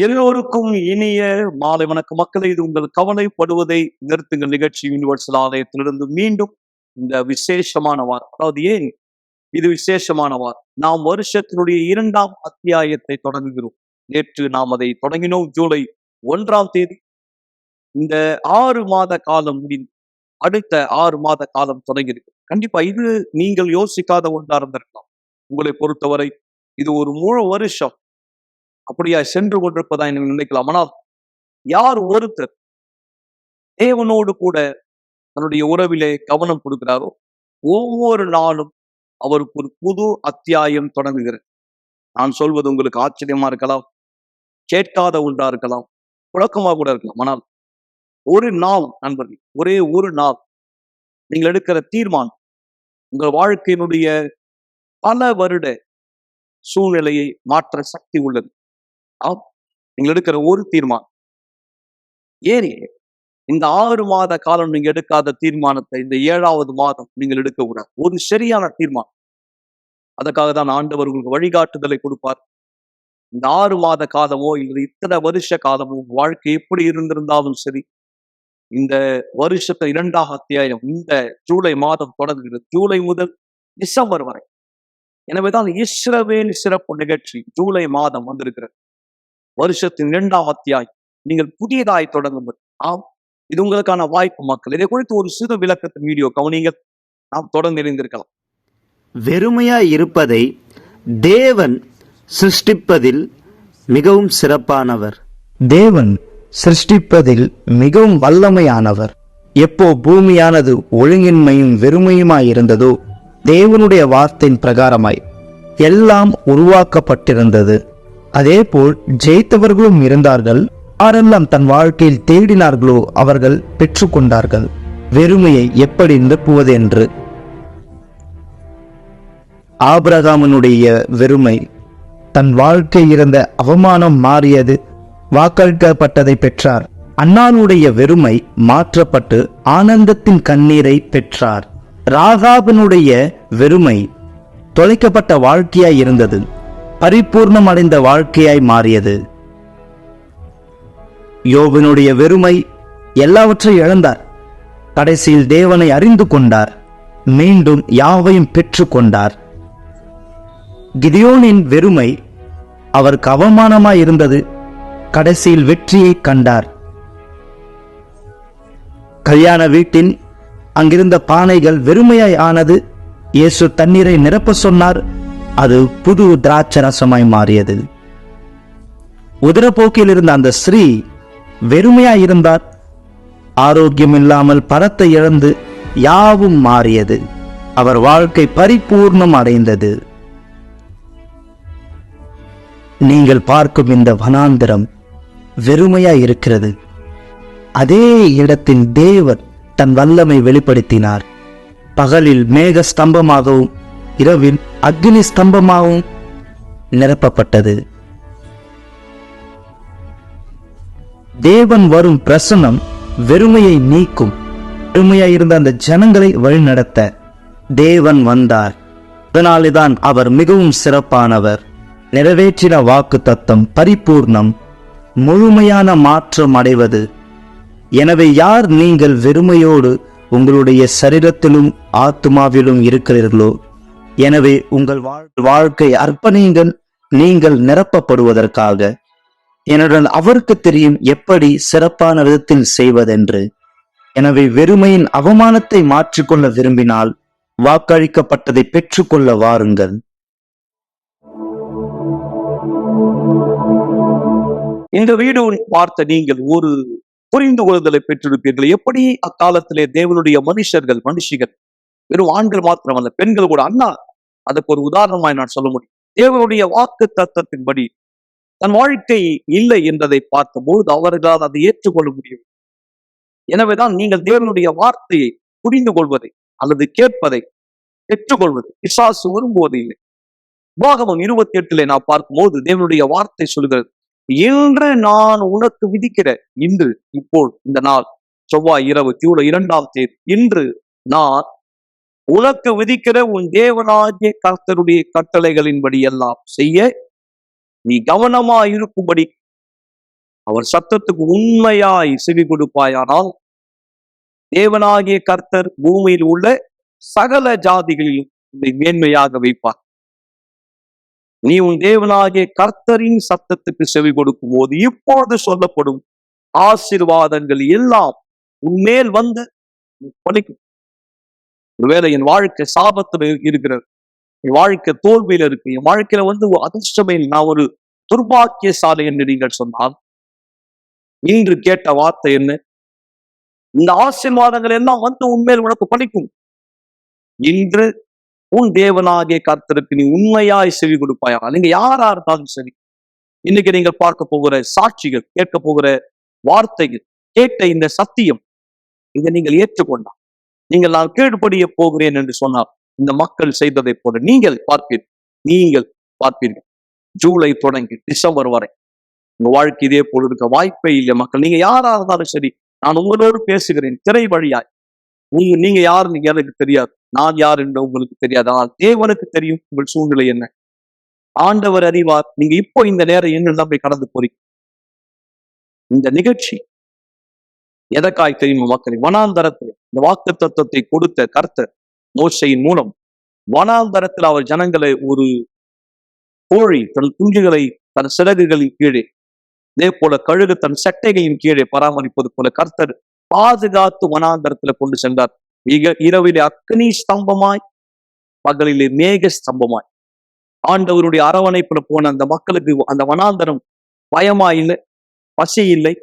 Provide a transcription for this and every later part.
எல்லோருக்கும் இனிய மாலை வணக்க மக்களே. இது உங்கள் கவலைப்படுவதை நிறுத்துங்கள் நிகழ்ச்சி யூனிவர்சல் ஆலயத்திலிருந்து மீண்டும் இந்த விசேஷமான வாரம். அதாவது ஏன் இது விசேஷமான வாரம்? நாம் வருஷத்தினுடைய 2ஆம் அத்தியாயத்தை தொடங்குகிறோம். நேற்று நாம் அதை தொடங்கினோம். ஜூலை 1ஆம் தேதி. இந்த 6 மாத காலம் முடிந்து அடுத்த 6 மாத காலம் தொடங்கியிருக்கு. கண்டிப்பா இது நீங்கள் யோசிக்காத ஒன்றா இருந்திருக்கலாம். உங்களை பொறுத்தவரை இது ஒரு முழு வருஷம் அப்படியா சென்று கொண்டிருப்பதா என்று நினைக்கலாம். ஆனால் யார் ஒருத்தர் தேவனோடு கூட தன்னுடைய உறவிலே கவனம் கொடுக்கிறாரோ, ஒவ்வொரு நாளும் அவருக்கு ஒரு புது அத்தியாயம் தொடங்குகிறது. நான் சொல்வது உங்களுக்கு ஆச்சரியமா இருக்கலாம், கேட்காத ஒன்றா இருக்கலாம், குழக்கமா கூட இருக்கலாம். ஆனால் ஒரு நாள் நண்பர்கள், ஒரே ஒரு நாள் நீங்கள் எடுக்கிற தீர்மானம் உங்கள் வாழ்க்கையினுடைய பல வருட சூழ்நிலையை மாற்ற சக்தி உள்ளது. நீங்கள் எடுக்கிற ஒரு தீர்மானம். ஏன் இந்த 6 மாத காலம் நீங்க எடுக்காத தீர்மானத்தை இந்த 7வது மாதம் நீங்கள் எடுக்க கூடாது? ஒரு சரியான தீர்மானம். அதுக்காக தான் ஆண்டவர் உங்களுக்கு வழிகாட்டுதலை கொடுப்பார். இந்த 6 மாத காலமோ இல்லை இத்தனை வருஷ காலமோ வாழ்க்கை எப்படி இருந்திருந்தாலும் சரி, இந்த வருஷத்தை 2ஆம் அத்தியாயம் இந்த ஜூலை மாதம் தொடங்குகிறது. ஜூலை முதல் டிசம்பர் வரை. எனவேதான் இஸ்ரவேல் சிறப்பு நிகழ்ச்சி ஜூலை மாதம் வந்திருக்கிறது. வருஷத்தின் 2ஆம் அத்தியாயம் நீங்கள் புதியதாய் தொடங்கும்போது இது உங்களுக்கான வாய்ப்பு மக்கள். இதை குறித்து ஒரு சிறு விளக்கத்தின் வீடியோ கவனிங்கள். நாம் தொடர்ந்து இணைந்திருக்கலாம். வெறுமையாய் இருப்பதை தேவன் சிருஷ்டிப்பதில் மிகவும் சிறப்பானவர். தேவன் சிருஷ்டிப்பதில் மிகவும் வல்லமையானவர். எப்போ பூமியானது ஒழுங்கின்மையும் வெறுமையுமாய் இருந்ததோ, தேவனுடைய வார்த்தையின் பிரகாரமாய் எல்லாம் உருவாக்கப்பட்டிருந்தது. அதேபோல் ஜெயித்தவர்களும் இருந்தார்கள். யாரெல்லாம் தன் வாழ்க்கையில் தேடினார்களோ அவர்கள் பெற்றுக்கொண்டார்கள். வெறுமையை எப்படி நிரப்புவது என்று. ஆபிரகாமனுடைய வெறுமை, தன் வாழ்க்கை இருந்த அவமானம் மாறியது, வாக்களிக்கப்பட்டதை பெற்றார். அன்னானுடைய வெறுமை மாற்றப்பட்டு ஆனந்தத்தின் கண்ணீரை பெற்றார். ராகாபனுடைய வெறுமை தொலைக்கப்பட்ட வாழ்க்கையாய் இருந்தது, பரிபூர்ணம் அடைந்த வாழ்க்கையாய் மாறியது. யோபினுடைய வெறுமை எல்லாவற்றை இழந்தார். கடைசியில் தேவனை அறிந்து கொண்டார். மீண்டும் யாவையும் பெற்று கொண்டார். கிதியோனின் வெறுமை அவருக்கு அவமானமாய் இருந்தது. கடைசியில் வெற்றியை கண்டார். கல்யாண வீட்டின் அங்கிருந்த பானைகள் வெறுமையாய் ஆனது. இயேசு தண்ணீரை நிரப்ப சொன்னார். அது புது திராட்சரசமாய் மாறியது. உதிரப்போக்கில் இருந்த அந்த ஸ்ரீ வெறுமையாய் இருந்தார். ஆரோக்கியம் இல்லாமல் பணத்தை இழந்து யாவும் மாறியது. அவர் வாழ்க்கை பரிபூர்ணம் அடைந்தது. நீங்கள் பார்க்கும் இந்த வனாந்திரம் வெறுமையாய் இருக்கிறது. அதே இடத்தில் தேவன் தன் வல்லமை வெளிப்படுத்தினார். பகலில் மேக ஸ்தம்பமாகவும் இரவில் அக்னி ஸ்தம்பமாகவும் நிரப்பப்பட்டது. தேவன் வரும் பிரசன்னம் வெறுமையை நீக்கும். வெறுமையாய் இருந்த அந்த ஜனங்களை வழிநடத்த தேவன் வந்தார். அதனால்தான் அவர் மிகவும் சிறப்பானவர். நிறைவேற்றின வாக்கு தத்தம் பரிபூர்ணம், முழுமையான மாற்றம் அடைவது. எனவே யார் நீங்கள் வெறுமையோடு உங்களுடைய சரீரத்திலும் ஆத்மாவிலும் இருக்கிறீர்களோ, எனவே உங்கள் வாழ்க்கை அர்ப்பணியுங்கள், நீங்கள் நிரப்பப்படுவதற்காக. ஏனென்றால் அவருக்கு தெரியும் எப்படி சிறப்பான விதத்தில் செய்வதென்று. எனவே வெறுமையின் அவமானத்தை மாற்றிக்கொள்ள விரும்பினால் வாக்களிக்கப்பட்டதை பெற்றுக்கொள்ள வாருங்கள். இந்த வீடியோ பார்த்த நீங்கள் ஒரு புரிந்து கொள்ளுதலை பெற்றிருப்பீர்கள். எப்படி அக்காலத்திலே தேவனுடைய மனுஷிகள் வெறும் ஆண்கள் மாத்திரமல்ல, பெண்கள் கூட. அண்ணா அதுக்கு ஒரு உதாரணமாய் நான் சொல்ல முடியும். தேவனுடைய வாக்கு தத்தத்தின்படி தன் வாழ்க்கை இல்லை என்பதை பார்த்தபோது அவர்களால் அதை ஏற்றுக்கொள்ள முடியும். எனவேதான் நீங்கள் தேவனுடைய வார்த்தையை புரிந்து கொள்வதை அல்லது கேட்பதை பெற்றுக்கொள்வது பிசாசு விரும்புவது இல்லை. உபாகமம் 28 நான் பார்க்கும்போது தேவனுடைய வார்த்தை சொல்கிறது, இன்று நான் உனக்கு விதிக்கிற, இன்று இப்போ இந்த நாள் செவ்வாய் இரவு ஜூலை 2ஆம் தேதி, இன்று நான் உனக்கு விதிக்கிற உன் தேவனாகிய கர்த்தருடைய கட்டளைகளின்படி எல்லாம் செய்ய நீ கவனமா இருக்கும்படி அவர் சத்தத்துக்கு உண்மையாய் செவி கொடுப்பாயானால் தேவனாகிய கர்த்தர் பூமியில் உள்ள சகல ஜாதிகளிலும் உன்னை மேன்மையாக வைப்பார். நீ உன் தேவனாகிய கர்த்தரின் சத்தத்துக்கு செவி கொடுக்கும் போது இப்பொழுது சொல்லப்படும் ஆசீர்வாதங்கள் எல்லாம் உன்மேல் வந்து பலிக்கும். ஒருவேளை என் வாழ்க்கை சாபத்துல இருக்கிறது, என் வாழ்க்கை தோல்வியில இருக்கு, என் வாழ்க்கையில அதிர்ஷ்டமே இல்லை, நான் ஒரு துர்பாக்கியசாலி என்று நீங்கள் சொன்னால் இன்று கேட்ட வார்த்தை என்ன? இந்த ஆசீர்வாதங்கள் எல்லாம் உன்மேல் உனக்கு பலிக்கும். இன்று உன் தேவனாகிய கர்த்தருக்கு நீ உண்மையாய் செவி கொடுப்பாயா. நீங்க யாரா இருந்தாலும் சரி, இன்னைக்கு நீங்கள் பார்க்க போகிற சாட்சிகள், கேட்க போகிற வார்த்தைகள், கேட்ட இந்த சத்தியம், இதை நீங்கள் ஏற்றுக்கொண்டால், நீங்கள் நான் கீழ்ப்படிய போகிறேன் என்று சொன்னால், இந்த மக்கள் செய்ததை போல நீங்கள் பார்ப்பீர்கள். ஜூலை தொடங்கி டிசம்பர் வரை உங்க வாழ்க்கை இதே போல இருக்க வாய்ப்பே இல்லை. மக்கள், நீங்க யாரா இருந்தாலும் சரி, நான் உங்களோடு பேசுகிறேன் திரை வழியாய். நீங்க யாருன்னு எனக்கு தெரியாது, நான் யார் என்று உங்களுக்கு தெரியாது, ஆனால் தேவனுக்கு தெரியும் உங்கள் சூழ்நிலை என்ன. ஆண்டவர் அறிவார். நீங்க இப்போ இந்த நேரம் என்ன நம்பி கடந்து போறீங்க. இந்த நிகழ்ச்சி எதற்காய் தெரியுமா மக்களை? வனாந்தரத்தில் இந்த வாக்கு தத்துவத்தை கொடுத்த கர்த்தர் மோசையின் மூலம் வனாந்தரத்தில் அவர் ஜனங்களை, ஒரு கோழி தன் குஞ்சுகளை தன் சிறகுகளின் கீழே, இதே போல கழுகு தன் சட்டைகளின் கீழே பராமரிப்பது போல கர்த்தர் பாதுகாத்து வனாந்தரத்துல கொண்டு சென்றார். இரவிலே அக்னி ஸ்தம்பமாய், பகலிலே மேக ஸ்தம்பமாய். ஆண்டவருடைய அரவணைப்புல போன அந்த மக்களுக்கு அந்த வனாந்தரம் பயமா இல்லை, பசி இல்லை,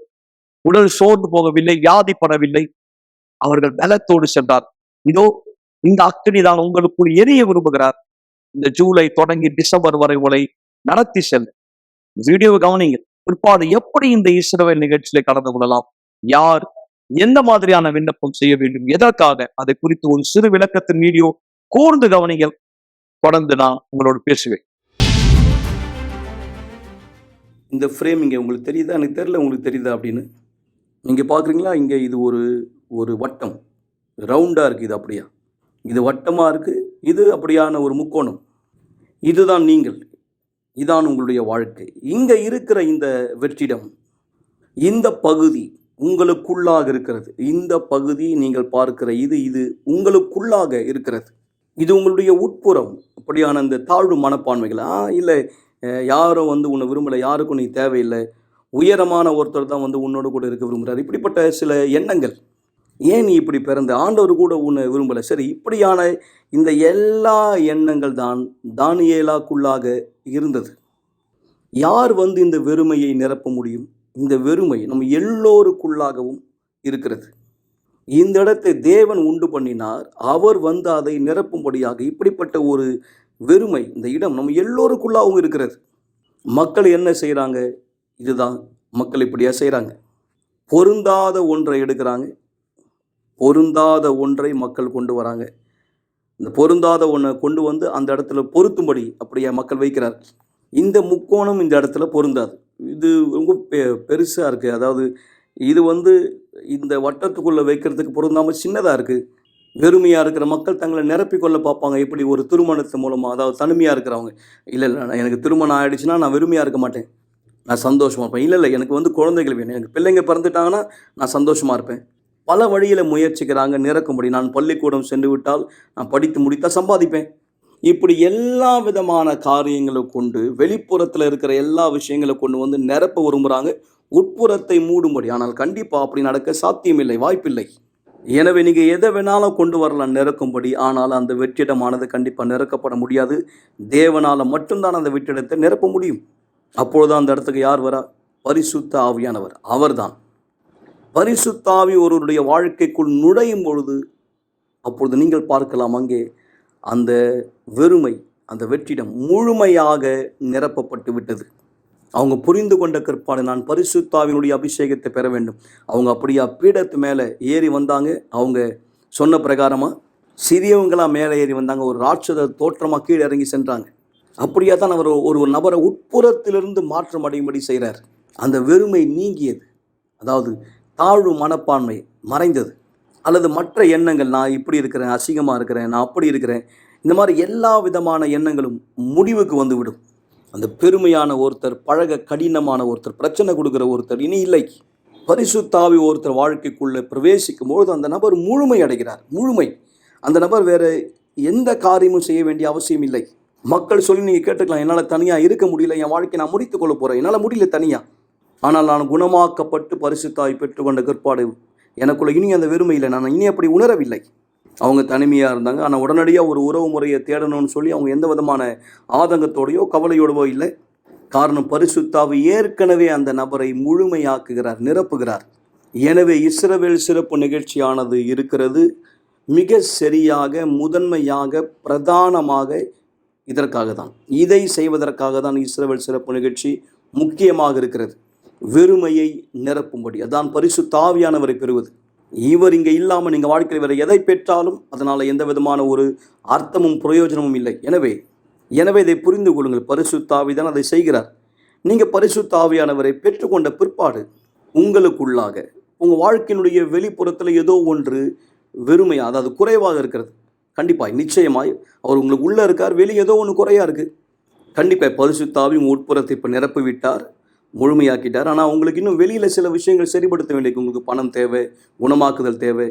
உடல் சோர்ந்து போகவில்லை, வியாதிப்படவில்லை. அவர்கள் பலத்தோடு சென்றார். இதோ இந்த அக்னி தான் உங்களுக்குள் எரிய விரும்புகிறார். இந்த ஜூலை தொடங்கி டிசம்பர் வரை உங்களை நடத்தி செல்ல வீடியோவை கவனிங்க. பிற்பாடு எப்படி இந்த இஸ்ரவேல் நிகழ்ச்சியில கடந்து கொள்ளலாம், யார் எந்த மாதிரியான விண்ணப்பம் செய்ய வேண்டும், எதற்காக, அதை குறித்து ஒரு சிறு விளக்கத்தின் வீடியோ கூர்ந்து கவனிங்கள். தொடர்ந்து நான் உங்களோடு பேசுவேன். இந்த ஃப்ரேம் இங்கே உங்களுக்கு தெரியுதா? எனக்கு தெரியல உங்களுக்கு தெரியுதா அப்படின்னு. நீங்கள் பார்க்குறீங்களா? இங்கே இது ஒரு வட்டம், ரவுண்டாக இருக்குது. இது அப்படியா, இது வட்டமாக இருக்குது. இது அப்படியான ஒரு முக்கோணம். இதுதான் நீங்கள், இதான் உங்களுடைய வாழ்க்கை. இங்கே இருக்கிற இந்த வெற்றிடம், இந்த பகுதி உங்களுக்குள்ளாக இருக்கிறது. இந்த பகுதி நீங்கள் பார்க்கிற இது உங்களுக்குள்ளாக இருக்கிறது. இது உங்களுடைய உட்புறம். அப்படியான இந்த தாழ்வு மனப்பான்மைகள், இல்லை யாரும் உன்னை விரும்பலை, யாருக்கும் நீ தேவையில்லை, உயரமான ஒருத்தர் தான் உன்னோடு கூட இருக்க விரும்புகிறார், இப்படிப்பட்ட சில எண்ணங்கள். ஏன் நீ இப்படி பிறந்த, ஆண்டவர் கூட உன்னை விரும்பலை, சரி, இப்படியான இந்த எல்லா எண்ணங்கள் தான் தானியேலாக்குள்ளாக இருந்தது. யார் இந்த வெறுமையை நிரப்ப முடியும்? இந்த வெறுமை நம்ம எல்லோருக்குள்ளாகவும் இருக்கிறது. இந்த இடத்தை தேவன் உண்டு பண்ணினார். அவர் அதை நிரப்பும்படியாக இப்படிப்பட்ட ஒரு வெறுமை, இந்த இடம் நம்ம எல்லோருக்குள்ளாகவும் இருக்கிறது. மக்கள் என்ன செய்கிறாங்க? இதுதான் மக்கள் இப்படியா செய்கிறாங்க. பொருந்தாத ஒன்றை எடுக்கிறாங்க, பொருந்தாத ஒன்றை மக்கள் கொண்டு வராங்க. இந்த பொருந்தாத ஒன்றை கொண்டு அந்த இடத்துல பொருத்தும்படி அப்படியே மக்கள் வைக்கிறார்கள். இந்த முக்கோணம் இந்த இடத்துல பொருந்தாது. இது ரொம்ப பெருசாக இருக்குது. அதாவது இது இந்த வட்டத்துக்குள்ளே வைக்கிறதுக்கு பொருந்தாமல் சின்னதாக இருக்குது. வெறுமையாக இருக்கிற மக்கள் தங்களை நிரப்பிக்கொள்ள பார்ப்பாங்க. எப்படி? ஒரு திருமணத்து மூலமாக. அதாவது தனிமையாக இருக்கிறவங்க, இல்லை எனக்கு திருமணம் ஆகிடுச்சுன்னா நான் வெறுமையாக இருக்க மாட்டேன், நான் சந்தோஷமாக இருப்பேன். இல்லை எனக்கு குழந்தைகள் வேணும், எனக்கு பிள்ளைங்க பிறந்துட்டாங்கன்னா நான் சந்தோஷமாக இருப்பேன். பல வழியில் முயற்சிக்கிறாங்க நிரக்கும்படி. நான் பள்ளிக்கூடம் சென்று விட்டால், நான் படித்து முடித்தால் சம்பாதிப்பேன். இப்படி எல்லா விதமான காரியங்களை கொண்டு, வெளிப்புறத்தில் இருக்கிற எல்லா விஷயங்களை கொண்டு நிரப்ப விரும்புகிறாங்க, உட்புறத்தை மூடும்படி. ஆனால் கண்டிப்பாக அப்படி நடக்க சாத்தியமில்லை, வாய்ப்பில்லை. எனவே நீங்கள் எதை வேணாலும் கொண்டு வரலாம் நிரக்கும்படி. ஆனால் அந்த வெற்றிடமானது கண்டிப்பாக நிரக்கப்பட முடியாது. தேவனால் மட்டும்தான் அந்த வெற்றிடத்தை நிரப்ப முடியும். அப்பொழுதுதான் அந்த இடத்துக்கு யார் வரா? பரிசுத்த ஆவியானவர். அவர்தான். பரிசுத்த ஆவி ஒருவருடைய வாழ்க்கைக்குள் நுழையும் பொழுது அப்பொழுது நீங்கள் பார்க்கலாம், அங்கே அந்த வெறுமை, அந்த வெற்றிடம் முழுமையாக நிரப்பப்பட்டு விட்டது. அவங்க புரிந்து கொண்ட கற்பாடு, நான் பரிசுத்தாவினுடைய அபிஷேகத்தை பெற வேண்டும். அவங்க அப்படியா பீடத்து மேலே ஏறி வந்தாங்க. அவங்க சொன்ன பிரகாரமாக சிறியவங்களாக மேலே ஏறி வந்தாங்க. ஒரு ராட்சத தோற்றமாக கீழே இறங்கி சென்றாங்க. அப்படியா தான் அவர் ஒரு நபரை உட்புறத்திலிருந்து மாற்றம் அடையும்படி செய்கிறார். அந்த வெறுமை நீங்கியது. அதாவது தாழ்வு மனப்பான்மை மறைந்தது. அல்லது மற்ற எண்ணங்கள், நான் இப்படி இருக்கிறேன், அசிங்கமாக இருக்கிறேன், நான் அப்படி இருக்கிறேன், இந்த மாதிரி எல்லா விதமான எண்ணங்களும் முடிவுக்கு வந்துவிடும். அந்த பெருமையான ஒருத்தர், பழக கடினமான ஒருத்தர், பிரச்சனை கொடுக்குற ஒருத்தர் இனி இல்லை. பரிசுத்த ஆவி ஒருத்தர் வாழ்க்கைக்குள்ளே பிரவேசிக்கும் பொழுது அந்த நபர் முழுமை அடைகிறார். முழுமை. அந்த நபர் வேற எந்த காரியமும் செய்ய வேண்டிய அவசியம் இல்லை. மக்கள் சொல்லி நீங்கள் கேட்டுக்கலாம், என்னால் தனியாக இருக்க முடியல, என் வாழ்க்கையை நான் முடித்துக் கொள்ள போகிறேன், என்னால் முடியல தனியாக. ஆனால் நான் குணமாக்கப்பட்டு பரிசுத்த ஆவி பெற்றுக்கொண்ட பிற்பாடு எனக்குள்ள இனி அந்த வெறுமை இல்லை, நான் இனி அப்படி உணரவில்லை. அவங்க தனிமையாக இருந்தாங்க, ஆனால் உடனடியாக ஒரு உறவு முறையை தேடணும்னு சொல்லி அவங்க எந்த விதமான ஆதங்கத்தோடையோ கவலையோடவோ இல்லை. காரணம், பரிசுத்த ஆவி ஏற்கனவே அந்த நபரை முழுமையாக்குகிறார், நிரப்புகிறார். எனவே இஸ்ரவேல் சிறப்பு நிகழ்ச்சியானது இருக்கிறது மிக சரியாக, முதன்மையாக, பிரதானமாக இதற்காக தான், இதை செய்வதற்காக தான் இஸ்ரவேல் சிறப்பு நிகழ்ச்சி முக்கியமாக இருக்கிறது. வெறுமையை நிரப்பும்படி, அதான் பரிசுத்த ஆவியானவரை பெறுவது. இவர் இங்கே இல்லாமல் நீங்கள் வாழ்க்கையில் வேறு எதை பெற்றாலும் அதனால் எந்த விதமான ஒரு அர்த்தமும் பிரயோஜனமும் இல்லை. எனவே இதை புரிந்து கொள்ளுங்கள். பரிசுத்த ஆவி தான் அதை செய்கிறார். நீங்கள் பரிசுத்த ஆவியானவரை பெற்றுக்கொண்ட பிற்பாடு உங்களுக்குள்ளாக உங்கள் வாழ்க்கையினுடைய வெளிப்புறத்தில் ஏதோ ஒன்று வெறுமையாக, அதாவது குறைவாக இருக்கிறது. கண்டிப்பாக, நிச்சயமாய் அவர் உங்களுக்கு உள்ளே இருக்கார், வெளியே ஏதோ ஒன்று குறையாக இருக்குது. கண்டிப்பாக பரிசுத்த ஆவி உட்புறத்தை இப்போ நிரப்பி விட்டார், முழுமையாக்கிட்டார். ஆனால் உங்களுக்கு இன்னும் வெளியில் சில விஷயங்கள் சரிப்படுத்த வேண்டியது. உங்களுக்கு பணம் தேவை, குணமாக்குதல் தேவை,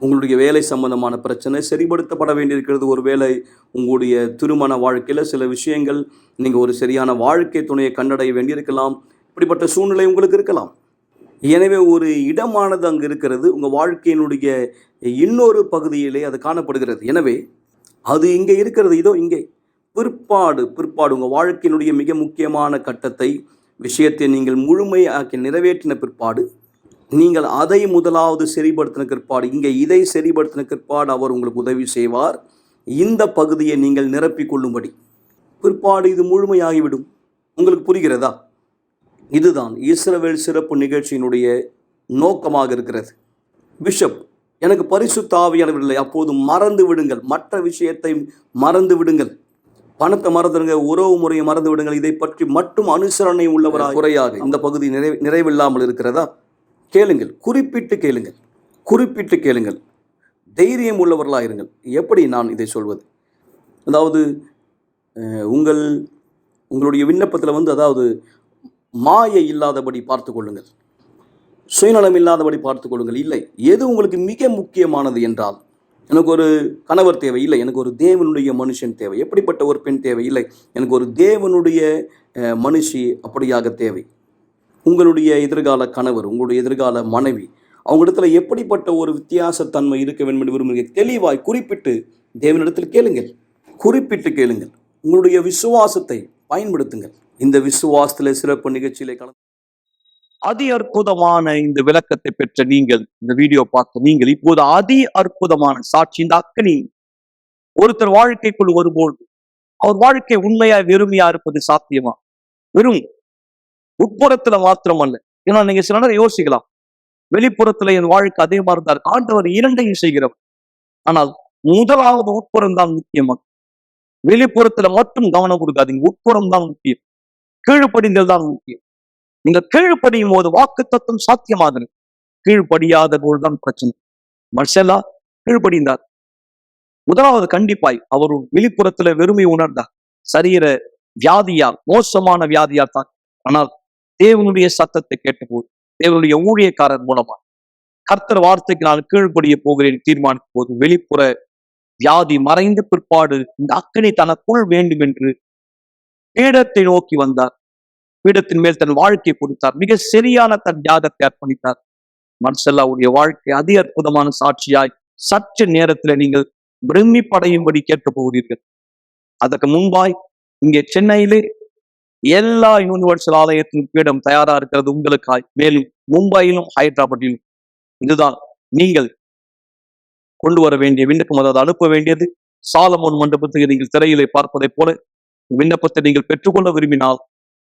உங்களுடைய வேலை சம்பந்தமான பிரச்சனை சரிப்படுத்தப்பட வேண்டியிருக்கிறது. ஒரு வேளை உங்களுடைய திருமண வாழ்க்கையில் சில விஷயங்கள், நீங்கள் ஒரு சரியான வாழ்க்கை துணையை கண்டடைய வேண்டியிருக்கலாம். இப்படிப்பட்ட சூழ்நிலை உங்களுக்கு இருக்கலாம். எனவே ஒரு இடமானது அங்கு இருக்கிறது, உங்கள் வாழ்க்கையினுடைய இன்னொரு பகுதியிலே அது காணப்படுகிறது. எனவே அது இங்கே இருக்கிறது, இதோ இங்கே. பிற்பாடு உங்கள் வாழ்க்கையினுடைய மிக முக்கியமான கட்டத்தை, விஷயத்தை நீங்கள் முழுமையாக்கி நிறைவேற்றின பிற்பாடு, நீங்கள் அதை முதலாவது சரிப்படுத்தின பிற்பாடு, இங்கே இதை சரிப்படுத்தின பிற்பாடு அவர் உங்களுக்கு உதவி செய்வார் இந்த பகுதியை நீங்கள் நிரப்பிக் கொள்ளும்படி. பிற்பாடு இது முழுமையாகிவிடும். உங்களுக்கு புரிகிறதா? இதுதான் இஸ்ரவேல் சிறப்பு நிகழ்ச்சியினுடைய நோக்கமாக இருக்கிறது. பிஷப், எனக்கு பரிசுத்த ஆவியானவர் இல்லை, அப்போது மறந்து விடுங்கள், மற்ற விஷயத்தை மறந்து விடுங்கள், பணத்தை மறந்துடுங்க, உறவு முறையை மறந்து விடுங்கள், இதை பற்றி மட்டும் அனுசரணை உள்ளவராக குறையாக இந்த பகுதி நிறைவில்லாமல் இருக்கிறதா? கேளுங்கள், குறிப்பிட்டு கேளுங்கள், தைரியம் உள்ளவர்களாக இருங்கள். எப்படி நான் இதை சொல்வது? அதாவது உங்களுடைய விண்ணப்பத்தில் அதாவது மாயை இல்லாதபடி பார்த்து கொள்ளுங்கள், சுயநலம் இல்லாதபடி பார்த்து கொள்ளுங்கள். இல்லை, எது உங்களுக்கு மிக முக்கியமானது என்றால், எனக்கு ஒரு கணவர் தேவை, இல்லை எனக்கு ஒரு தேவனுடைய மனுஷன் தேவை. எப்படிப்பட்ட ஒரு பெண் தேவை? இல்லை எனக்கு ஒரு தேவனுடைய மனுஷி அப்படியாக தேவை. உங்களுடைய எதிர்கால கணவர், உங்களுடைய எதிர்கால மனைவி, அவங்களிடத்துல எப்படிப்பட்ட ஒரு வித்தியாசத்தன்மை இருக்க வேண்டும் என்று விரும்புகிறீர்கள்? தெளிவாய் குறிப்பிட்டு தேவனிடத்தில் கேளுங்கள், உங்களுடைய விசுவாசத்தை பயன்படுத்துங்கள். இந்த விசுவாசத்தில் சிறப்பு நிகழ்ச்சியிலே கலந்து அதி அற்புதமான இந்த விளக்கத்தை பெற்ற நீங்கள், இந்த வீடியோ பார்த்த நீங்கள் இப்போது அதி அற்புதமான சாட்சி. இந்த அக்கினி ஒருத்தர் வாழ்க்கைக்குள் வரும்போது அவர் வாழ்க்கை உண்மையா வெறுமையா இருப்பது சாத்தியமா? வெறும் உட்புறத்துல மாத்திரமல்ல. ஏன்னா நீங்க சில நேரம் யோசிக்கலாம், வெளிப்புறத்துல என் வாழ்க்கை அதே மாதிரிதான் இருக்கு. ஆண்டவர் இரண்டையும் செய்கிறவர். ஆனால் முதலாவது உட்புறம் தான் முக்கியமா. வெளிப்புறத்துல மட்டும் கவனம் கொடுக்காதீங்க, உட்புறம் தான் முக்கியம், கீழ்ப்படிந்தல் தான் முக்கியம். நீங்க கீழ்ப்படியும் போது வாக்குத்தத்தம் சாத்தியமாகுது. கீழ்ப்படியாத போதுதான் பிரச்சனை. மர்செல்லா கீழ்ப்படிந்தார். முதலாவது கண்டிப்பாய் அவர் வெளிப்புறத்துல வெறுமை உணர்ந்தார், சரீர வியாதியால், மோசமான வியாதியால் தான். ஆனால் தேவனுடைய சத்தத்தை கேட்டபோது, தேவனுடைய ஊழியக்காரர் மூலமா கர்த்தர் வார்த்தைக்கு நான் கீழ்ப்படிய போகிறேன் தீர்மானிக்கும் போது வெளிப்புற வியாதி மறைந்த பிற்பாடு இந்த அக்கினி தனக்குள் வேண்டும் என்று பீடத்தை நோக்கி வந்தார். பீடத்தின் மேல் தன் வாழ்க்கையை கொடுத்தார். மிக சரியான தன் தியாகத்தை அர்ப்பணித்தார். மர்செல்லாவுடைய வாழ்க்கை அதி அற்புதமான சாட்சியாய் சற்று நேரத்தில் நீங்கள் பிரமிப்படையும்படி கேட்க போகிறீர்கள். அதற்கு முன்பாய் இங்கே சென்னையிலே எல்லா யூனிவர்சல் ஆலயத்தின் பீடம் தயாரா இருக்கிறது உங்களுக்காய். மேலும் மும்பையிலும் ஹைதராபாத்திலும் இதுதான் நீங்கள் கொண்டு வர வேண்டிய விண்ணப்பம், அதாவது அனுப்ப வேண்டியது. சாலமோன் மண்டபத்துக்கு நீங்கள் திரையிலே பார்ப்பதை போல விண்ணப்பத்தை நீங்கள் பெற்றுக்கொள்ள விரும்பினால்,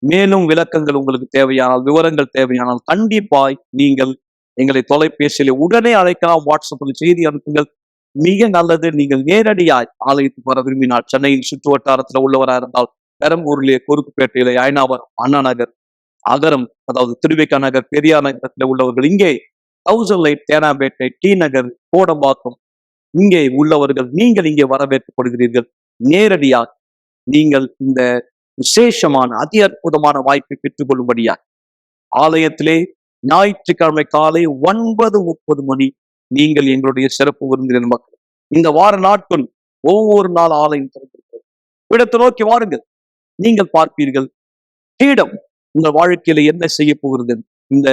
மேலும் விளக்கங்கள் உங்களுக்கு தேவையானால், விவரங்கள் தேவையானால் கண்டிப்பாய் நீங்கள் எங்களை தொலைபேசியிலே உடனே அழைக்கலாம். வாட்ஸ்அப்பில் செய்தி அனுப்புங்கள். மிக நல்லது. நீங்கள் நேரடியாய் ஆலயத்துக்கு வர விரும்பினால், சென்னையின் சுற்று வட்டாரத்தில் உள்ளவராக இருந்தால் பெரம்பூரிலே, குறுக்குப்பேட்டையிலே, அயனாவரம், அண்ணா நகர், அகரம், அதாவது திருவிக்கா நகர், பெரியார் நகரத்தில் உள்ளவர்கள், இங்கே 1008 தேனாம்பேட்டை, டி நகர், கோடம்பாக்கம் இங்கே உள்ளவர்கள் நீங்கள் இங்கே வரவேற்கப்படுகிறீர்கள். நேரடியாக நீங்கள் இந்த விசேஷமான அதி அற்புதமான வாய்ப்பை பெற்றுக்கொள்ளும்படியா ஆலயத்திலே ஞாயிற்றுக்கிழமை காலை 9:30 மணி நீங்கள் எங்களுடைய சிறப்பு விருந்தினர் மக்கள். இந்த வார நாட்கள் ஒவ்வொரு நாள் ஆலயம் திறந்திருக்கிறது. பீடத்தை நோக்கி வாருங்கள், நீங்கள் பார்ப்பீர்கள் பீடம் உங்கள் வாழ்க்கையில என்ன செய்ய போகிறது. இந்த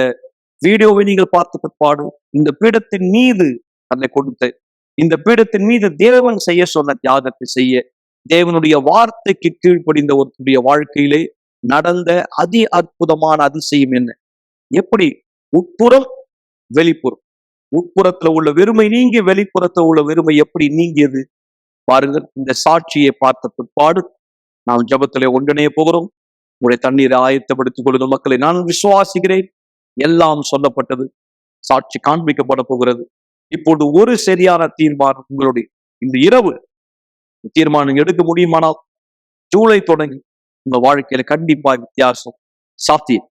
வீடியோவை நீங்கள் பார்த்த பிற்பாடு இந்த பீடத்தின் மீது தன்னை கொடுத்த, இந்த பீடத்தின் மீது தேவன் செய்ய சொன்ன தியாகத்தை செய்ய, தேவனுடைய வார்த்தைக்கு கீழ்ப்படிந்த ஒருத்தருடைய வாழ்க்கையிலே நடந்த அதி அற்புதமான அதிசயம் என்ன? எப்படி உட்புறம் வெளிப்புறம், உட்புறத்துல உள்ள வெறுமை நீங்கி வெளிப்புறத்துல உள்ள வெறுமை எப்படி நீங்கியது பாருங்கள். இந்த சாட்சியை பார்த்த பிற்பாடு நாம் ஜெபத்திலே ஒன்றிணைய போகிறோம். உங்களுடைய தண்ணீரை ஆயத்தப்படுத்திக் கொள்ளுங்கள் மக்களை. நான் விசுவாசிக்கிறேன், எல்லாம் சொல்லப்பட்டது, சாட்சி காண்பிக்கப்பட போகிறது. இப்போது ஒரு சரியான தீர்மானம் உங்களுடைய இந்த இரவு தீர்மானம் எடுக்க முடியுமானால் ஜூலை தொடங்கி உங்க வாழ்க்கையில கண்டிப்பா வித்தியாசம் சாத்தியம்.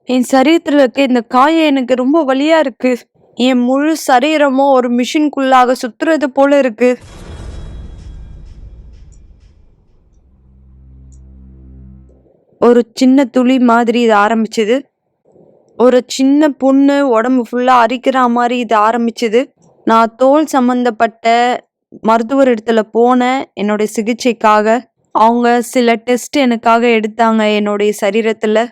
என் சரீரத்துல இருக்க இந்த காயம் எனக்கு ரொம்ப வலியா இருக்கு. என் முழு சரீரமும் ஒரு மிஷின்குள்ளாக சுத்துறது போல இருக்கு. ஒரு சின்ன துளி மாதிரி இது ஆரம்பிச்சது. ஒரு சின்ன புண்ணு உடம்பு ஃபுல்லா அரிக்கிற மாதிரி இது ஆரம்பிச்சது. நான் தோல் சம்பந்தப்பட்ட மருத்துவர் இடத்துல போனேன் என்னுடைய சிகிச்சைக்காக. அவங்க சில டெஸ்ட் எனக்காக எடுத்தாங்க என்னுடைய சரீரத்துல.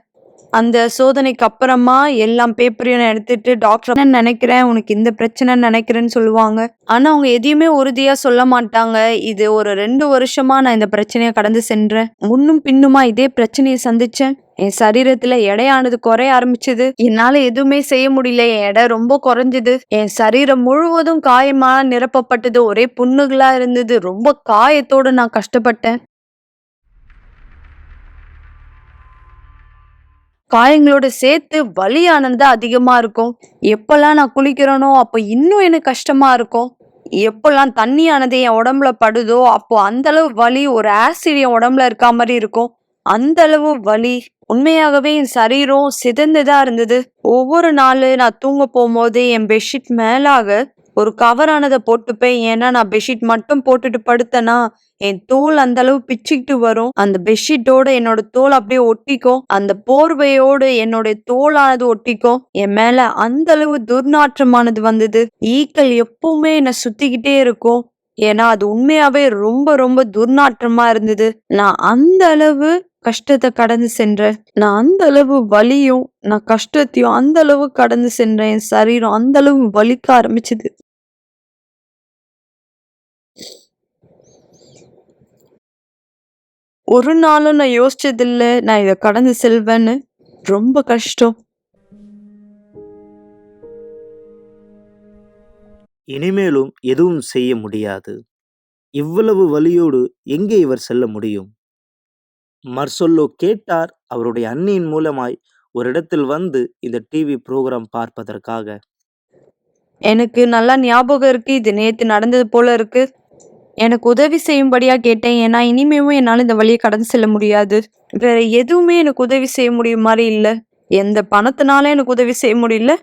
அந்த சோதனைக்கு அப்புறமா எல்லாம் பேப்பரையும் நான் எடுத்துட்டு, டாக்டர் என்ன நினைக்கிறேன், உனக்கு இந்த பிரச்சனை நினைக்கிறேன்னு சொல்லுவாங்க. ஆனா அவங்க எதையுமே உறுதியா சொல்ல மாட்டாங்க. இது ஒரு 2 வருஷமா நான் இந்த பிரச்சனையை கடந்து சென்றேன். முன்னும் பின்னுமா இதே பிரச்சனையை சந்திச்சேன். என் சரீரத்துல எடையானது குறைய ஆரம்பிச்சது. என்னால எதுவுமே செய்ய முடியல. என் எடை ரொம்ப குறைஞ்சது. என் சரீரம் முழுவதும் காயமா நிரப்பப்பட்டது. ஒரே புண்ணுகளா இருந்தது. ரொம்ப காயத்தோட நான் கஷ்டப்பட்டேன். காயங்களோட சேர்த்து வலியானது அதிகமா இருக்கும். எப்பெல்லாம் நான் குளிக்கிறேனோ அப்போ இன்னும் எனக்கு கஷ்டமா இருக்கும். எப்பெல்லாம் தண்ணியானது என் உடம்புல படுதோ அப்போ அந்த அளவு வலி, ஒரு ஆசிட் என் உடம்புல இருக்க மாதிரி இருக்கும். அந்த அளவு வலி. உண்மையாகவே என் சரீரம் சிதைந்துதான் இருந்தது. ஒவ்வொரு நாள் நான் தூங்க போகும்போது என் பெட்ஷீட் மேலாக ஒரு கவரானதை போட்டுப்பேன். ஏன்னா நான் பெட்ஷீட் மட்டும் போட்டுட்டு படுத்தேன்னா என் தோல் அந்த அளவு பிச்சுக்கிட்டு வரும். அந்த பெட்ஷீட்டோட என்னோட தோல் அப்படியே ஒட்டிக்கும். அந்த போர்வையோடு என்னுடைய தோலானது ஒட்டிக்கும். என் மேல அந்த அளவு துர்நாற்றமானது வந்தது. ஈக்கள் எப்பவுமே என்னை சுத்திக்கிட்டே இருக்கும். ஏன்னா அது உண்மையாவே ரொம்ப ரொம்ப துர்நாற்றமா இருந்தது. நான் அந்த அளவு கஷ்டத்தை கடந்து சென்றேன். நான் அந்த அளவு வலியும் நான் கஷ்டத்தையும் அந்த அளவு கடந்து சென்றேன். என் சரீரம் அந்த அளவு வலிக்க ஆரம்பிச்சது. ஒரு நாளும் நான் யோசிச்சதில்ல நான் இதை கடந்து செல்வேன்னு. ரொம்ப கஷ்டம். இனிமேலும் எதுவும் செய்ய முடியாது. இவ்வளவு வலியோடு எங்கே இவர் செல்ல முடியும்? மர்சொல்லோ கேட்டார் அவருடைய அண்ணியின் மூலமாய் ஒரு இடத்தில் வந்து இந்த டிவி புரோகிராம் பார்ப்பதற்காக. எனக்கு நல்லா ஞாபகம் இருக்கு. இது நேத்து நடந்தது போல இருக்கு. எனக்கு உதவி செய்யும்படியா கேட்டேன். ஏன்னா இனிமேவும் என்னால இந்த வழியை கடந்து செல்ல முடியாது. வேற எதுவுமே எனக்கு உதவி செய்ய முடியும் மாதிரி இல்ல. எந்த பணத்தினால எனக்கு உதவி செய்ய முடியல,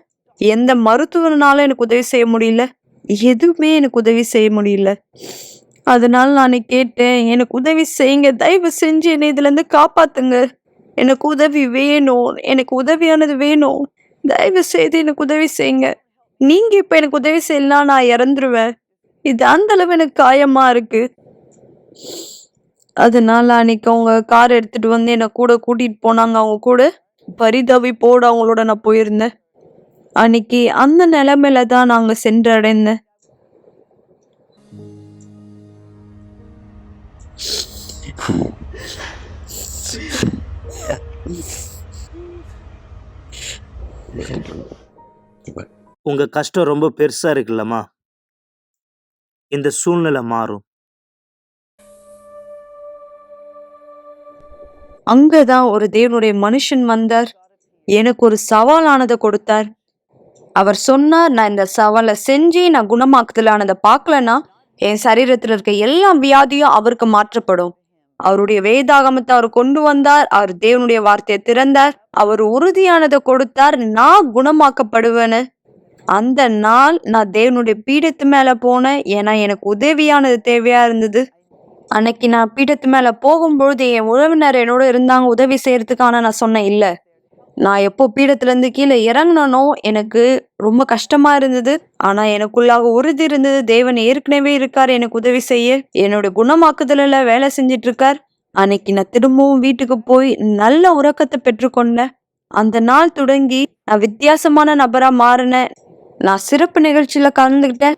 எந்த மருத்துவனால எனக்கு உதவி செய்ய முடியல, எதுவுமே எனக்கு உதவி செய்ய முடியல. அதனால நான் கேட்டேன், எனக்கு உதவி செய்யுங்க, தயவு செஞ்சு என்னை இதுல இருந்து காப்பாத்துங்க. எனக்கு உதவி வேணும், எனக்கு உதவியானது வேணும். தயவு செய்து எனக்கு உதவி செய்யுங்க. நீங்க இப்ப எனக்கு உதவி செய்யலாம், நான் இறந்துருவேன். இது அந்த அளவு எனக்கு காயமா இருக்கு. அதனால அன்னைக்கு அவங்க கார் எடுத்துட்டு வந்து என்னை கூட கூட்டிட்டு போனாங்க. அவங்க கூட பரிதவிப்போட அவங்களோட நான் போயிருந்தேன். அன்னைக்கு அந்த நிலைமையில தான் நாங்க சென்றடைந்தேன். உங்க கஷ்டம் ரொம்ப பெருசா இருக்குல்லம்மா. இந்த சூழ்நிலை மாறும். அங்கதான் ஒரு தேவனுடைய மனுஷன் வந்தார். எனக்கு ஒரு சவாலானதை கொடுத்தார். அவர் சொன்னார், நான் இந்த சவாலை செஞ்சு நான் குணமாக்குதலானதை பார்க்கலன்னா என் சரீரத்துல இருக்க எல்லா வியாதியும் அவருக்கு மாற்றப்படும். அவருடைய வேதாகமத்தை அவர் கொண்டு வந்தார். அவர் தேவனுடைய வார்த்தையை திறந்தார். அவர் உறுதியானதை கொடுத்தார். நான் குணமாக்கப்படுவேன்னு. அந்த நாள் நான் தேவனுடைய பீடத்து மேல போனேன். ஏன்னா எனக்கு உதவியானது தேவையா இருந்தது. அன்னைக்கு நான் பீடத்து மேல போகும்பொழுது என் உறவினர் என்னோட இருந்தாங்க உதவி செய்யறதுக்கு. ஆனா நான் சொன்னேன் இல்ல. நான் எப்போ பீடத்துல இருந்து கீழே இறங்கினோ எனக்கு ரொம்ப கஷ்டமா இருந்தது. ஆனா எனக்குள்ளாக உறுதி இருந்தது. தேவன் ஏற்கனவே இருக்கார் எனக்கு உதவி செய்ய. என்னோட குணமாக்குதல வேலை செஞ்சிட்டு இருக்கார். அன்னைக்கு நான் திரும்பவும் வீட்டுக்கு போய் நல்ல உறக்கத்தை பெற்றுக்கொண்டேன். அந்த நாள் தொடங்கி நான் வித்தியாசமான நபரா மாறினேன். நான் சிறப்பு நிகழ்ச்சியில கலந்துக்கிட்டேன்.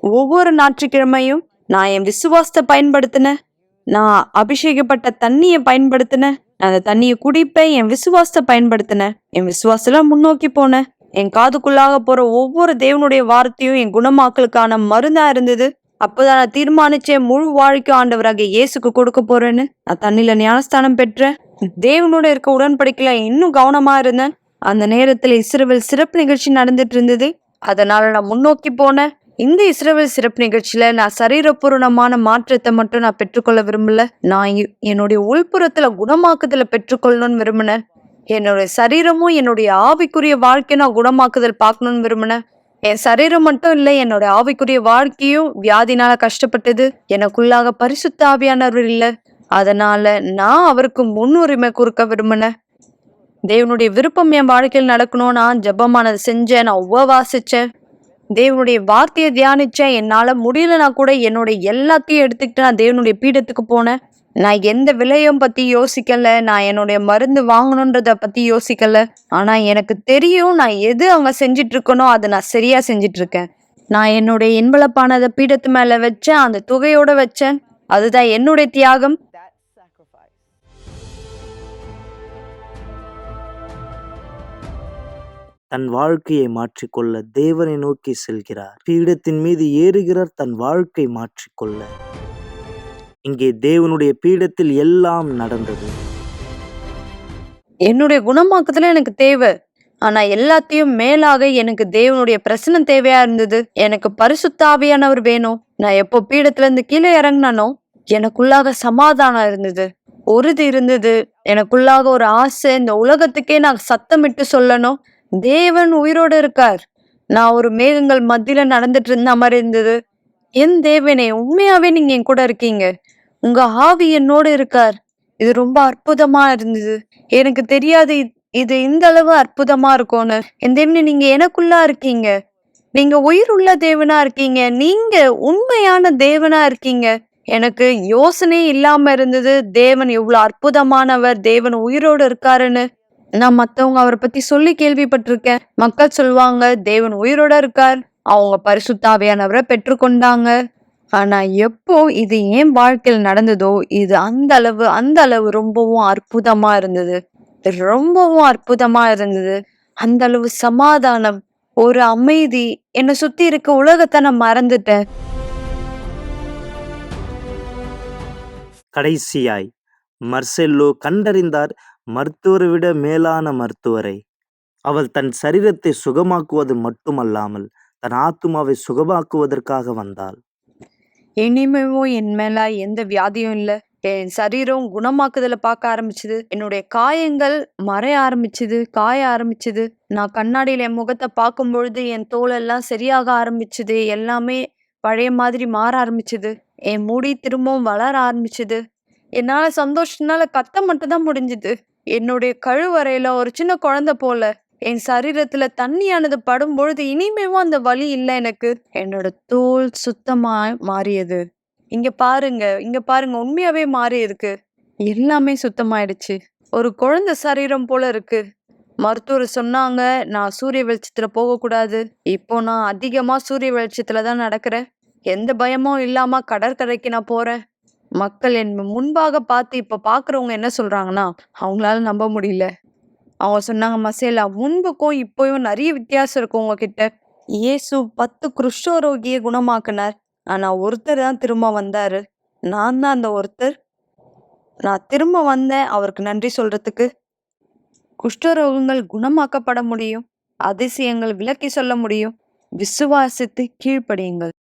ஒவ்வொரு ஞாயிற்றுக்கிழமையும் நான் என் விசுவாசத்தை பயன்படுத்தினேன். நான் அபிஷேகப்பட்ட தண்ணியை பயன்படுத்தினேன். அந்த தண்ணியை குடிப்பேன். என் விசுவாசத்தை பயன்படுத்தினேன். என் விசுவாசத்துல முன்னோக்கி போனேன். என் காதுக்குள்ளாக போற ஒவ்வொரு தேவனுடைய வார்த்தையும் என் குணமாக்கலுக்கான மருந்தா இருந்தது. அப்போதான் நான் தீர்மானிச்சேன் முழு வாழ்க்கை ஆண்டவராக இயேசுக்கு கொடுக்க போறேன்னு. நான் தண்ணியில ஞானஸ்தானம் பெற்றேன். தேவனோட இருக்க உடன்படிக்கையில இன்னும் கவனமா இருந்தேன். அந்த நேரத்துல இஸ்ரவேல் சிறப்பு நிகழ்ச்சி நடந்துட்டு இருந்தது. அதனால நான் முன்னோக்கி போனேன். இந்த இஸ்ரவேல் சிறப்பு நிகழ்ச்சியில நான் சரீரபூர்ணமான மாற்றத்தை மட்டும் நான் பெற்றுக்கொள்ள விரும்பல. நான் என்னுடைய உள்புறத்துல குணமாக்குதல பெற்றுக்கொள்ளணும்னு விரும்பினேன். என்னுடைய சரீரமும் என்னுடைய ஆவிக்குரிய வாழ்க்கையை நான் குணமாக்குதல் பார்க்கணும்னு விரும்பினேன். என் சரீரம் மட்டும் இல்லை, என்னோட ஆவிக்குரிய வாழ்க்கையும் வியாதினால கஷ்டப்பட்டது. எனக்குள்ளாக பரிசுத்த ஆவியானவர் இல்லை. அதனால நான் அவருக்கு முன்னுரிமை கொடுக்க விரும்பினேன். தேவனுடைய விருப்பம் என் வாழ்க்கையில் நடக்கணும். நான் ஜெபமானதை செஞ்சேன். நான் உபவாசிச்சேன். தேவனுடைய வார்த்தையை தியானிச்சேன். என்னால முடியலனா கூட என்னோட எல்லாத்தையும் எடுத்துக்கிட்டு நான் தேவனுடைய பீடத்துக்கு போனேன். நான் எந்த விலையும் பத்தி யோசிக்கல. நான் என்னுடைய மருந்து வாங்கணுன்றத பத்தி யோசிக்கல. ஆனா எனக்கு தெரியும் நான் எது அங்க செஞ்சிட்டு இருக்கனோ அதை நான் சரியா செஞ்சிட்டு இருக்கேன். நான் என்னுடைய இன்பளப்பானதை பீடத்து மேல வச்சேன். அந்த தொகையோட வச்சேன். அதுதான் என்னுடைய தியாகம். தன் வாழ்க்கையை மாற்றிக்கொள்ள தேவனை நோக்கி செல்கிறார். பீடத்தின் மீது ஏறுகிறார் தன் வாழ்க்கை மாற்றிக்கொள்ள. இங்கே தேவனுடைய பீடத்தில் எல்லாம் நடந்தது. என்னுடைய குணமாக்குதல எனக்கு தேவை. ஆனா எல்லாத்தையும் மேலாக எனக்கு தேவனுடைய பிரசனம் தேவையா இருந்தது. எனக்கு பரிசுத்த ஆவியானவர் வேணும். நான் எப்போ பீடத்துல இருந்து கீழே இறங்கினானோ எனக்குள்ளாக சமாதானம் இருந்தது, உறுதி இருந்தது. எனக்குள்ளாக ஒரு ஆசை, இந்த உலகத்துக்கே நான் சத்தமிட்டு சொல்லணும், தேவன் உயிரோடு இருக்கார். நான் ஒரு மேகங்கள் மத்தியில நடந்துட்டு இருந்த மாதிரி இருந்தது. என் தேவனே, உண்மையாவே நீங்க என் கூட இருக்கீங்க. உங்க ஆவி என்னோடு இருக்கார். இது ரொம்ப அற்புதமா இருந்தது. எனக்கு தெரியாது இது இந்த அளவு அற்புதமா இருக்கும்னு. என் தேவனே, நீங்க எனக்குள்ளா இருக்கீங்க. நீங்க உயிர் உள்ள தேவனா இருக்கீங்க. நீங்க உண்மையான தேவனா இருக்கீங்க. எனக்கு யோசனை இல்லாம இருந்தது தேவன் எவ்வளவு அற்புதமானவர், தேவன் உயிரோடு இருக்காருன்னு. நான் மத்தவங்க அவரை பத்தி சொல்லி கேள்விப்பட்டிருக்கேன். மக்கள் சொல்லுவாங்க தேவன் உயிரோட இருக்கார், அவங்க பரிசுத்த ஆவியானவரை பெற்றுக்கொண்டாங்க. ஆனா எப்போ இது ஏன் வாழ்க்கையில் நடந்ததோ இது அந்த அளவு ரொம்பவும் அற்புதமா இருந்தது. ரொம்பவும் அற்புதமா இருந்தது. அந்த அளவு சமாதானம், ஒரு அமைதி. என்னை சுத்தி இருக்க உலகத்தை நான் மறந்துட்டேன். கடைசியாய் மர்செல்லோ கண்டறிந்தார் மருத்துவரை விட மேலான மருத்துவரை. அவள் தன் சரீரத்தை சுகமாக்குவது மட்டுமல்லாமல் தன் ஆத்துமாவை சுகமாக்குவதற்காக வந்தாள். இனிமேவும் என் மேல எந்த வியாதியும் இல்லை. என் சரீரம் குணமாக்குதல பார்க்க ஆரம்பிச்சுது. என்னுடைய காயங்கள் மறைய ஆரம்பிச்சுது, காய ஆரம்பிச்சுது. நான் கண்ணாடியில என் முகத்தை பார்க்கும் பொழுது என் தோலெல்லாம் சரியாக ஆரம்பிச்சுது. எல்லாமே பழைய மாதிரி மாற ஆரம்பிச்சுது. என் முடி திரும்பவும் வளர ஆரம்பிச்சுது. என்னால சந்தோஷத்தினால கத்த மட்டும் தான் முடிஞ்சுது. என்னுடைய கழுவறையில ஒரு சின்ன குழந்தை போல என் சரீரத்துல தண்ணியானது படும் பொழுது இனிமேவும் அந்த வலி இல்லை எனக்கு. என்னோட தோல் சுத்தமா மாறியது. இங்க பாருங்க உண்மையாவே மாறி இருக்கு. எல்லாமே சுத்தமாயிடுச்சு. ஒரு குழந்தை சரீரம் போல இருக்கு. மருத்துவர் சொன்னாங்க நான் சூரிய வெளிச்சத்துல போகக்கூடாது. இப்போ நான் அதிகமா சூரிய வெளிச்சத்துலதான் நடக்கிறேன். எந்த பயமும் இல்லாம கடற்கரைக்கு நான் போறேன். மக்கள் என் முன்பாக பார்த்து இப்ப பாக்குறவங்க என்ன சொல்றாங்கன்னா, அவங்களால நம்ப முடியல. அவங்க சொன்னாங்க, மசேலா, முன்புக்கும் இப்போயும் நிறைய வித்தியாசம் இருக்கும் உங்ககிட்ட. இயேசு 10 குஷ்டரோகியை குணமாக்குனார். ஆனா ஒருத்தர் தான் திரும்ப வந்தாரு. நான் தான் அந்த ஒருத்தர். நான் திரும்ப வந்தேன் அவருக்கு நன்றி சொல்றதுக்கு. குஷ்டரோகங்கள் குணமாக்கப்பட முடியும். அதிசயங்கள் விளக்கி சொல்ல முடியும். விசுவாசித்து கீழ்ப்படியுங்கள்.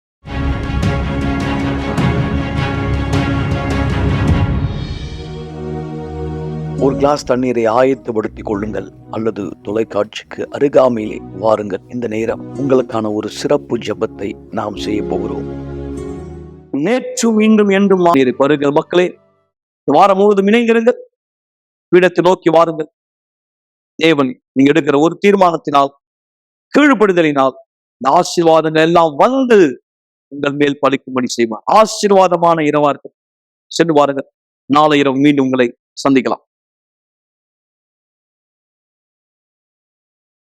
ஒரு கிளாஸ் தண்ணீரை ஆயத்தப்படுத்திக் கொள்ளுங்கள் அல்லது தொலைக்காட்சிக்கு அருகாமையிலே வாருங்கள். இந்த நேரம் உங்களுக்கான ஒரு சிறப்பு ஜெபத்தை நாம் செய்ய போகிறோம். நேற்றும் இன்றும் என்றும் வருங்கள் மக்களே, இந்த வாரம் முழுவதும் இணைந்திருங்கள். பீடத்தை நோக்கி வாருங்கள். தேவன் நீங்க எடுக்கிற ஒரு தீர்மானத்தினால், கீழ்ப்படுதலினால் இந்த ஆசீர்வாதங்கள் எல்லாம் வந்து உங்கள் மேல் பலிக்கும்படி செய்வார். ஆசீர்வாதமான இரவா இருக்கும். சென்று வாருங்கள். நாளை இரவு மீண்டும் உங்களை சந்திக்கலாம்.